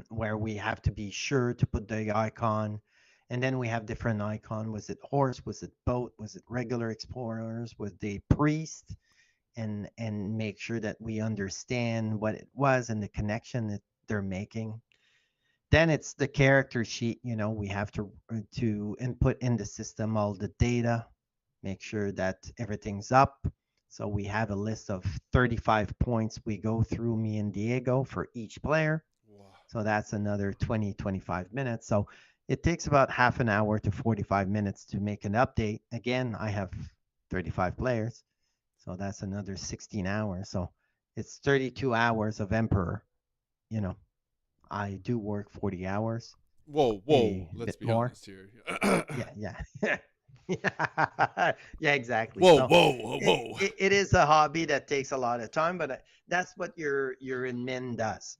where we have to be sure to put the icon. And then we have different icon. Was it horse? Was it boat? Was it regular explorers? Was the priest? And make sure that we understand what it was and the connection that they're making. Then it's the character sheet. We have to input in the system all the data, make sure that everything's up. So we have a list of 35 points we go through, me and Diego, for each player. Wow. So that's another 20, 25 minutes. So it takes about half an hour to 45 minutes to make an update. Again, I have 35 players. So that's another 16 hours. So it's 32 hours of Emperor. You know, I do work 40 hours, Whoa, a whoa. Let's bit be more. honest here. Yeah, yeah. Yeah, yeah, exactly. Whoa, So whoa, it, whoa. it, it is a hobby that takes a lot of time, but that's what your admin does.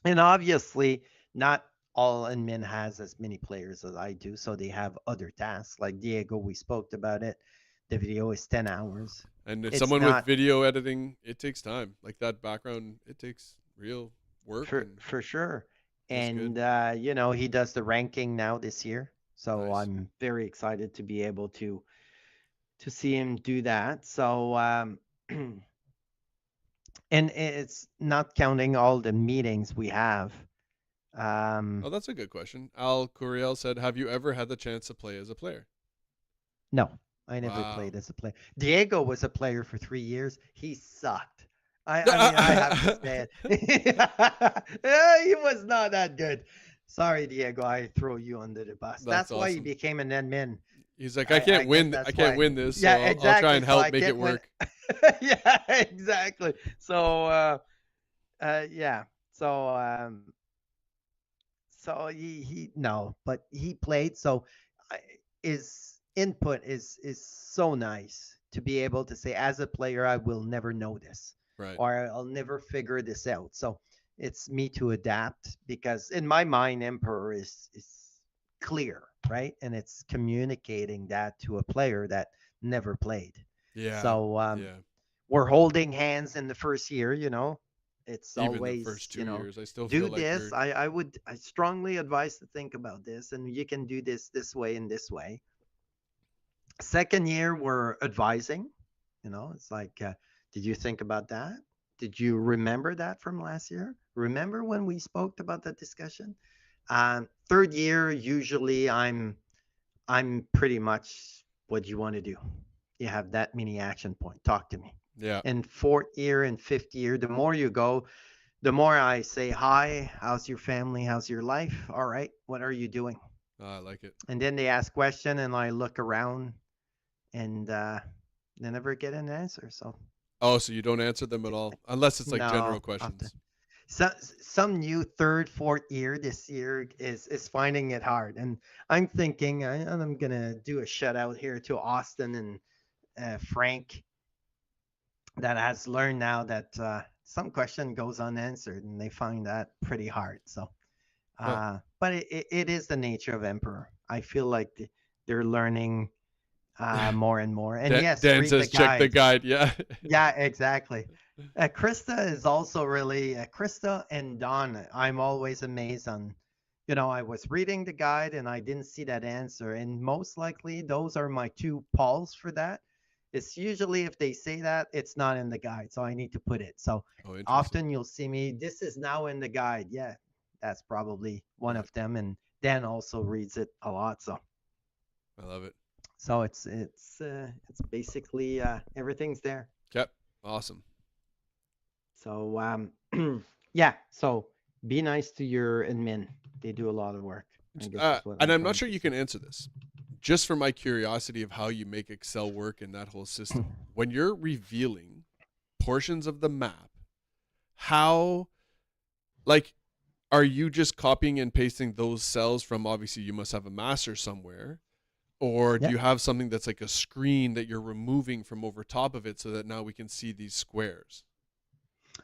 And obviously, not all admin has as many players as I do, so they have other tasks. Like Diego, we spoke about it. The video is 10 hours. And if It's someone with not video editing, it takes time. Like that background, it takes real work, for and for sure. that's good. And he does the ranking now this year. So Nice. I'm very excited to be able to see him do that. So and it's not counting all the meetings we have. Oh, Um that's a good question. Al Curiel said, "Have you ever had the chance to play as a player?" no, I never Wow. played as a player. Diego was a player for 3 years. He sucked. I mean I have to say it. Yeah, he was not that good. Sorry, Diego, I throw you under the bus. That's That's why he awesome. became an admin. He's like, I guess I that's can't why. win this, Yeah, so I'll try exactly. and So help I make it can't win. work. Yeah, exactly. So yeah. So he no, but he played. So I- his input is so nice to be able to say, as a player, I will never know this, Right. or I'll never figure this out. So it's me to adapt because in my mind, Emperor is clear, right, and it's communicating that to a player that never played. Yeah. So Yeah. we're holding hands in the first year. It's Even the always, first 2 years, I still feel do like this. we're I strongly advise to think about this, and you can do this way and this way. Second year, we're advising. It's like, did you think about that? Did you remember that from last year? Remember when we spoke about that discussion? Third year, usually I'm pretty much, what do you want to do? You have that mini action point. Talk to me. yeah. And fourth year and fifth year, the more you go, the more I say, hi, how's your family? How's your life? All right, what are you doing? I like it. And then they ask question and I look around and they never get an answer. So Oh, so you don't answer them at it's all like, unless it's like no, general often. questions. So, some new third, fourth year this year is finding it hard. And I'm thinking I'm going to do a shout out here to Austin and Frank that has learned now that some question goes unanswered and they find that pretty hard. So Huh. but it is the nature of Emperor. I feel like they're learning more and more. And yes, Dan read the says check the guide. guide. Yeah. Yeah, exactly. Krista is also really Krista and Don. I'm always amazed on, I was reading the guide and I didn't see that answer, and most likely those are my two polls for that. It's usually if they say that it's not in the guide, so I need to put it. So Oh, interesting. often you'll see me. This is now in the guide. Yeah, that's probably one Right. of them, and Dan also reads it a lot. I love it. So it's basically everything's there. Okay. Awesome. So yeah. So be nice to your admin. They do a lot of work. I guess is what And I'm I'm not trying sure to you say. can answer this. Just for my curiosity of how you make Excel work in that whole system. When you're revealing portions of the map, how, like, are you just copying and pasting those cells from, obviously you must have a master somewhere, or do Yeah. you have something that's like a screen that you're removing from over top of it so that now we can see these squares?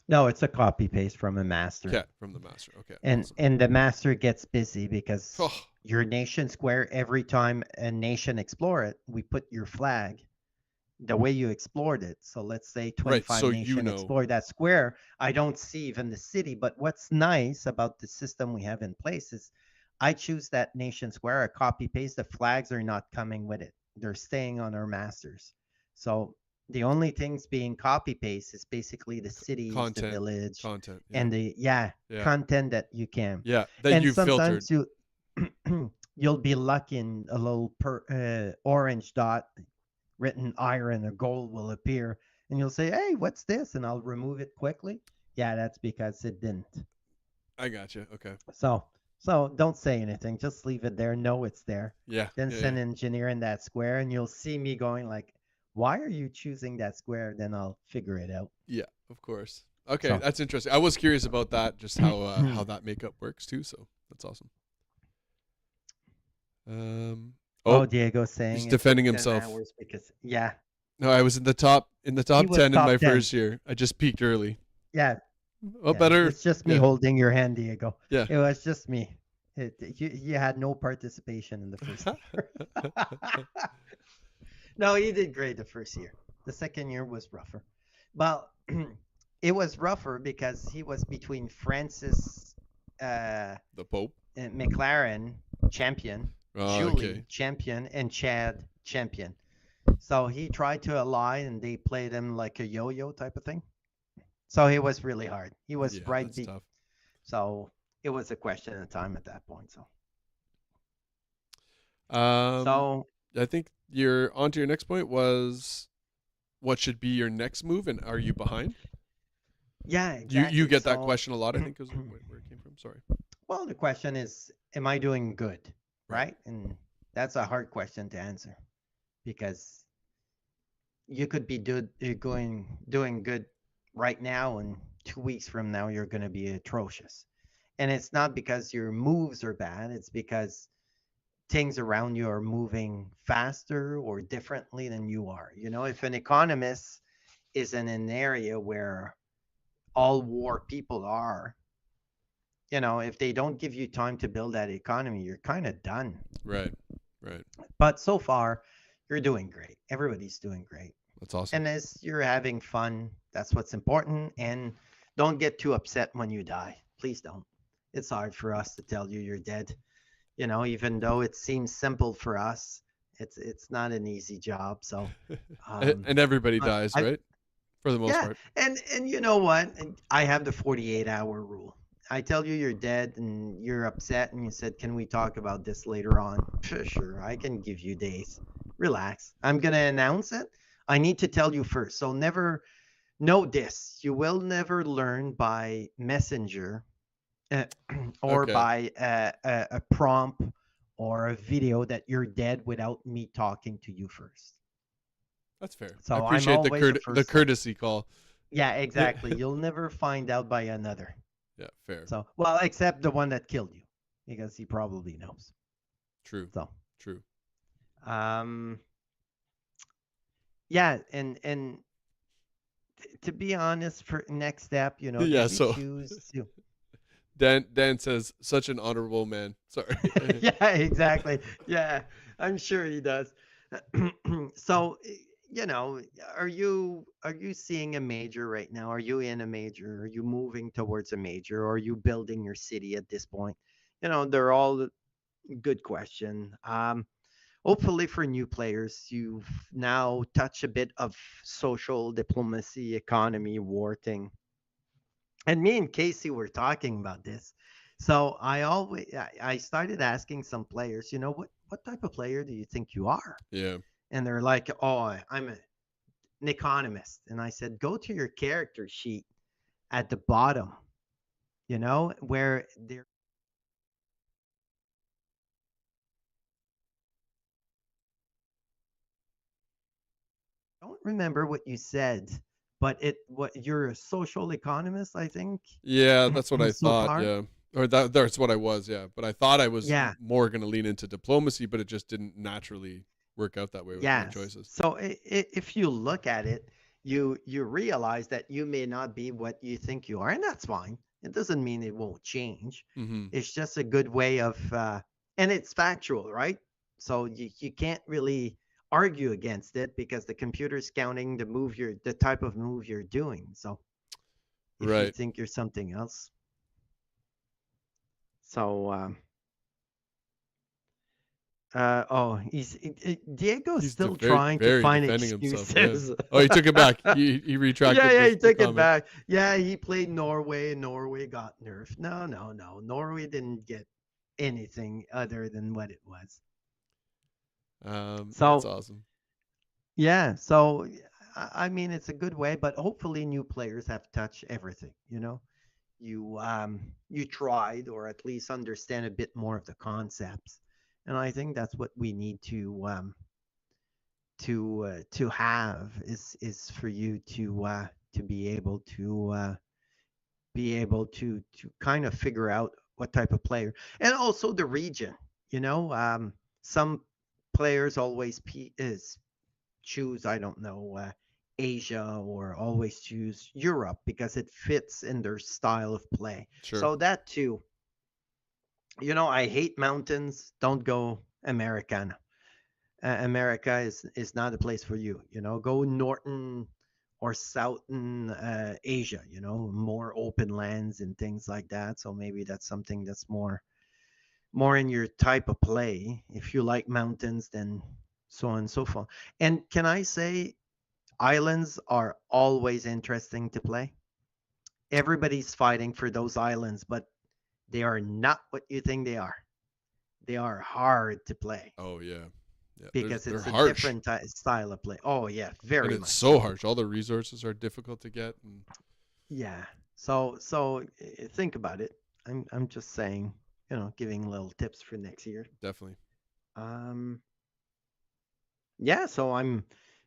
No, it's a copy paste from a master. Okay, from the master. Okay, And awesome. and the master gets busy because Oh, your nation square, every time a nation explore it, we put your flag the way you explored it. So let's say right. 25 So nation explore that square. I don't see even the city, but what's nice about the system we have in place is I choose that nation square, I copy paste, the flags are not coming with it. They're staying on our masters. So the only things being copy paste is basically the cities, the content, village, content. Yeah, and the yeah, content that you can. yeah. That And you've filtered. sometimes you'll be lucky in a little orange dot written iron or gold will appear, and you'll say, "Hey, what's this?" And I'll remove it quickly. Yeah, that's because it didn't. I gotcha. Okay. So so don't say anything, just leave it there, know it's there, Yeah, then yeah, yeah, send engineer in that square, and you'll see me going like, why are you choosing that square? Then I'll figure it out. yeah. Of course. Okay, So that's interesting. I was curious about that, just how that makeup works too. So that's awesome. Um. oh, Oh, Diego's he's saying it took defending 10 himself. hours because yeah, No, I was in the he top was 10 in my top 10. first year. I just peaked early. Yeah, Oh, yeah, better. it's just me Yeah, holding your hand, Diego. yeah. It was just me. You had no participation in the first year. No, he did great the first year. The second year was rougher. Well, it was rougher because he was between Francis uh, The Pope. McLaren champion, Oh, Julie okay. champion, and Chad champion. So he tried to ally, and they played him like a yo-yo type of thing. So it was really hard. He was Yeah, right that's beat. tough. So it was a question of time at that point. So Um, so I think you're on to your next point was what should be your next move, and are you behind? yeah, You exactly. get that So question a lot, I think, is where it came from. Sorry. well, the question is, am I doing good? Right. Right? And that's a hard question to answer because you could be doing good right now, and 2 weeks from now you're going to be atrocious. And it's not because your moves are bad; it's because things around you are moving faster or differently than you are. If an economist is in an area where all war people are, if they don't give you time to build that economy, you're kind of done. Right. Right. But so far, you're doing great. Everybody's doing great. That's awesome. And as you're having fun, that's what's important. And don't get too upset when you die. Please don't. It's hard for us to tell you you're dead. Even though it seems simple for us, it's not an easy job. So, um, And everybody I, dies, I right? For the most yeah, part. and you know what? I have the 48-hour rule. I tell you you're dead and you're upset, and you said, "Can we talk about this later on?" Sure, I can give you days. Relax. I'm gonna announce it. I need to tell you first. So never know this. You will never learn by messenger uh, or Okay. by a prompt or a video that you're dead without me talking to you first. That's fair. I So I'm appreciate always the the first one. courtesy call. Yeah, Yeah. exactly. You'll never find out by another. Yeah, fair. So, well, except the one that killed you, because he probably knows. True. So, True. um, yeah, and to be honest, for next step, Yeah, if you so choose to, Dan says such an honorable man. Sorry. yeah, exactly. Yeah, I'm sure he does. So, you know, are you seeing a major right now? Are you in a major? Are you moving towards a major? Or are you building your city at this point? They're all good question. Hopefully for new players, you've now touched a bit of social diplomacy, economy, war thing. And me and Casey were talking about this. So I started asking some players, what type of player do you think you are? Yeah. And they're like, oh, an economist. And I said, go to your character sheet at the bottom, where there. I don't remember what you said, but what you're a social economist, I think, Yeah, that's what I so thought. far. Yeah. Or that's what I was. Yeah. But I thought I was Yeah. more going to lean into diplomacy, but it just didn't naturally work out that way with my Yes. choices. So if you look at it, you realize that you may not be what you think you are, and that's fine. It doesn't mean it won't change. Mm-hmm. It's just a good way of, and it's factual, right? So you can't really argue against it because the computer's counting the type of move you're doing. So if you Right. think you're something else, so Diego's He's still very, trying to very find defending himself. Yeah. excuses. Oh, he took it back. He Yeah, retracted yeah, he the took it comment. back. Yeah, he played Norway, and Norway got nerfed. No, no, no. Norway didn't get anything other than what it was. That's So, awesome. yeah, so I mean, it's a good way, but hopefully new players have touched everything, you tried or at least understand a bit more of the concepts. And I think that's what we need to have is for you to be able to kind of figure out what type of player, and also the region. Some players always is choose, I don't know, Asia, or always choose Europe because it fits in their style of play. Sure. So that too. I hate mountains. Don't go Americana. America is not a place for you. Go northern or southern Asia. More open lands and things like that. So maybe that's something that's more in your type of play. If you like mountains, then so on and so forth. And can I say, islands are always interesting to play. Everybody's fighting for those islands, but they are not what you think they are. They are hard to play Oh yeah. Yeah. because They're it's a harsh, different style of play. Oh yeah, and very it's much so so. harsh. All the resources are difficult to get, and Yeah. So think about it. I'm just saying, giving little tips for next year. definitely. Um yeah, so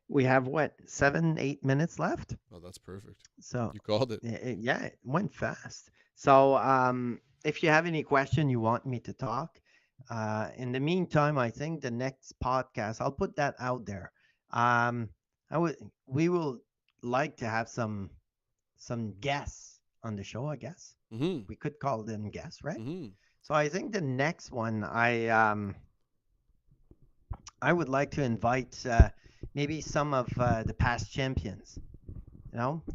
we have what, 7 8 minutes left. Oh, that's perfect. So You called it. yeah, it went fast. So if you have any question you want me to talk, in the meantime, I think the next podcast, I'll put that out there. Um, we will like to have some guests on the show. I guess Mm-hmm. we could call them guests, right? Mm-hmm. So I think the next one, I would like to invite maybe some of the past champions.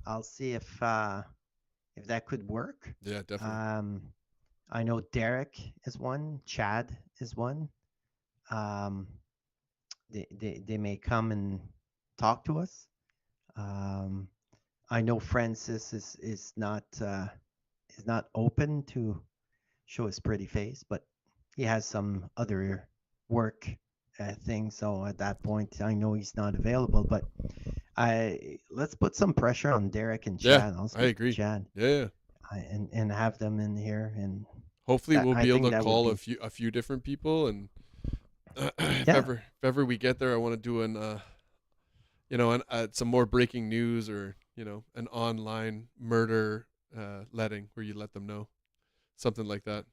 I'll see if that could work. Yeah, definitely. Um, I know Derek is one, Chad is one. Um, they may come and talk to us. Um, I know Francis is not open to show his pretty face, but he has some other work things. So at that point, I know he's not available. But let's put some pressure on Derek and Yeah, Chad. I'll I speak to agree. Chad Yeah. and have them in here, and Hopefully, that we'll I be able think to that would call be. a few different people, and if Yeah. ever we get there, I want to do some more breaking news, or an online murder letting where you let them know, something like that.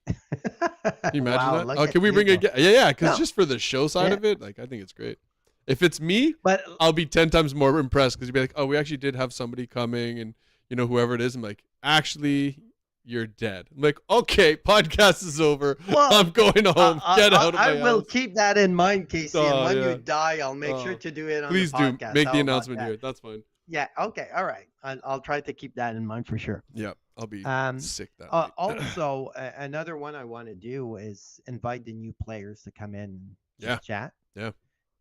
Can you imagine Wow, that? look Oh, at can we you bring a go. guest? Yeah, yeah, because No, just for the show side yeah, of it, like I think it's great. If it's me, but I'll be 10 times more impressed because you'd be like, oh, we actually did have somebody coming, and whoever it is, I'm like, actually, you're dead. I'm like, okay, podcast is over. Well, I'm going home. Get out of my I will house. keep that in mind, Casey. And when you Yeah. die, I'll make sure to do it on the Please do podcast. make the How about announcement that? here. That's fine. Yeah. Okay. All right. I'll try to keep that in mind for sure. Yeah, I'll be Um, sick that night. Also, another one I want to do is invite the new players to come in and just chat. Yeah.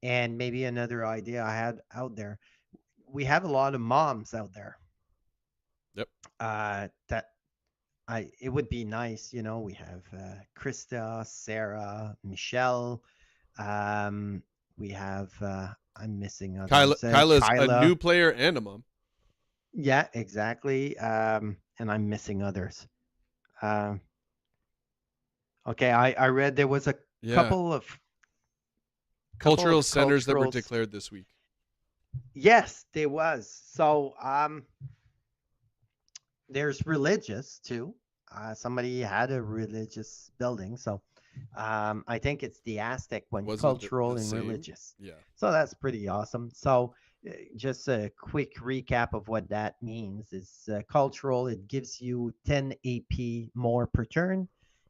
And maybe another idea I had out there. We have a lot of moms out there. Yep. That it would be nice, we have Krista, Sarah, Michelle. We have I'm missing others. Kyla's Kyla. a new player and a mom. Yeah, exactly. And I'm missing others. Okay, I read there was a couple of cultural centers that were declared this week. Yes, there was. So there's religious too. Somebody had a religious building, so I think it's the Aztec one, cultural and religious. Yeah. So that's pretty awesome. So just a quick recap of what that means is cultural. It gives you 10 AP more per turn,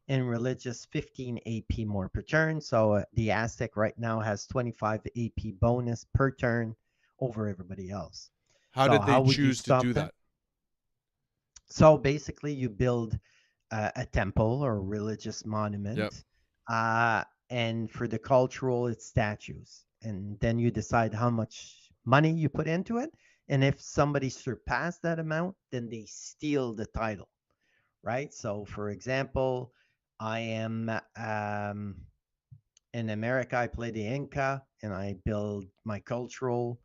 and religious 15 AP more per turn. So the Aztec right now has 25 AP bonus per turn over everybody else. How did they choose to do that? So basically, you build a temple or a religious monument. Yep. And for the cultural, it's statues. And then you decide how much money you put into it. And if somebody surpassed that amount, then they steal the title, right? So, for example, I am in America, I play the Inca and I build my cultural,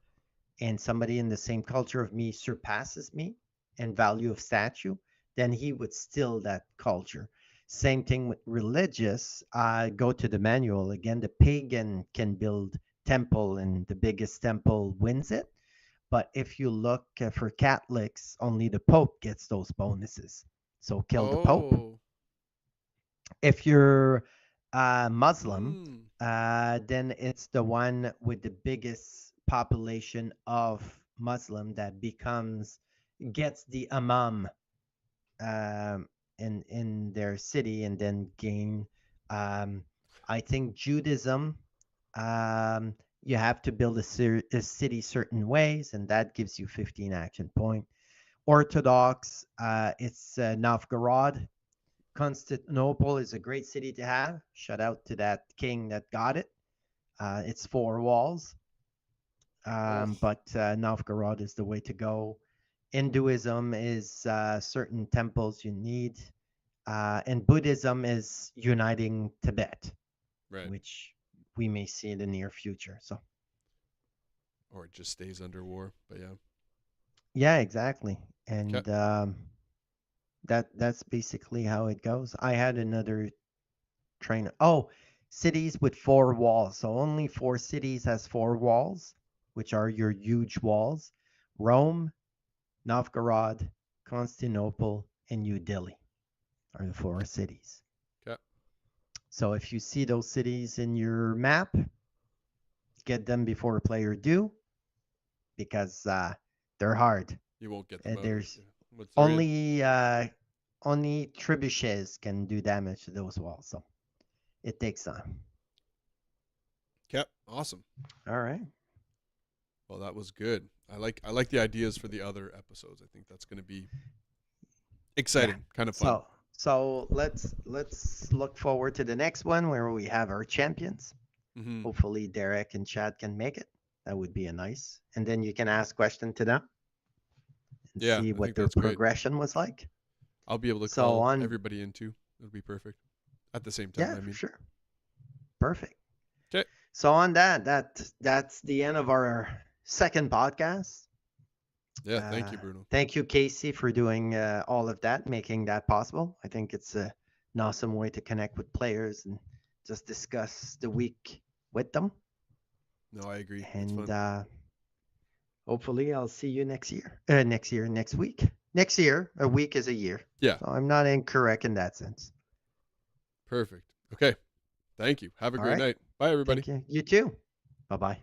and somebody in the same culture of me surpasses me in value of statue, then he would steal that culture. Same thing with religious. Go to the manual again. The pagan can build temple, and the biggest temple wins it. But if you look for Catholics, only the Pope gets those bonuses. So kill the Pope. If you're Muslim, then it's the one with the biggest population of Muslim that gets the imam in their city, and then gain. I think Judaism, you have to build a city certain ways, and that gives you 15 action point. Orthodox, it's Novgorod. Constantinople is a great city to have. Shout out to that king that got it. It's 4 walls. But Novgorod is the way to go. Hinduism is certain temples you need. And Buddhism is uniting Tibet, right, which we may see in the near future. So, or it just stays under war. But yeah. Yeah, exactly. And that's basically how it goes. I had another trainer. Oh, cities with 4 walls. So only 4 cities has 4 walls, which are your huge walls. Rome, Novgorod, Constantinople, and New Delhi are the 4 cities. Okay. So if you see those cities in your map, get them before a player do, because they're hard. You won't get them. There's only trebuchets can do damage to those walls, so it takes time. Okay, awesome. All right. Well, that was good. I like the ideas for the other episodes. I think that's going to be exciting, kind of fun. So let's look forward to the next one where we have our champions. Mm-hmm. Hopefully Derek and Chad can make it. That would be a nice. And then you can ask questions to them and see what their progression was like. I'll be able to call everybody in too. It'll be perfect at the same time. Yeah, for sure. Perfect. Okay. So on that's the end of our second podcast. Yeah, thank you, Bruno. Thank you, Casey, for doing all of that, making that possible. I think it's an awesome way to connect with players and just discuss the week with them. No, I agree. And hopefully I'll see you next week. Next year, a week is a year. Yeah. So I'm not incorrect in that sense. Perfect. Okay. Thank you. Have a great night. Bye, everybody. Thank you. You too. Bye-bye.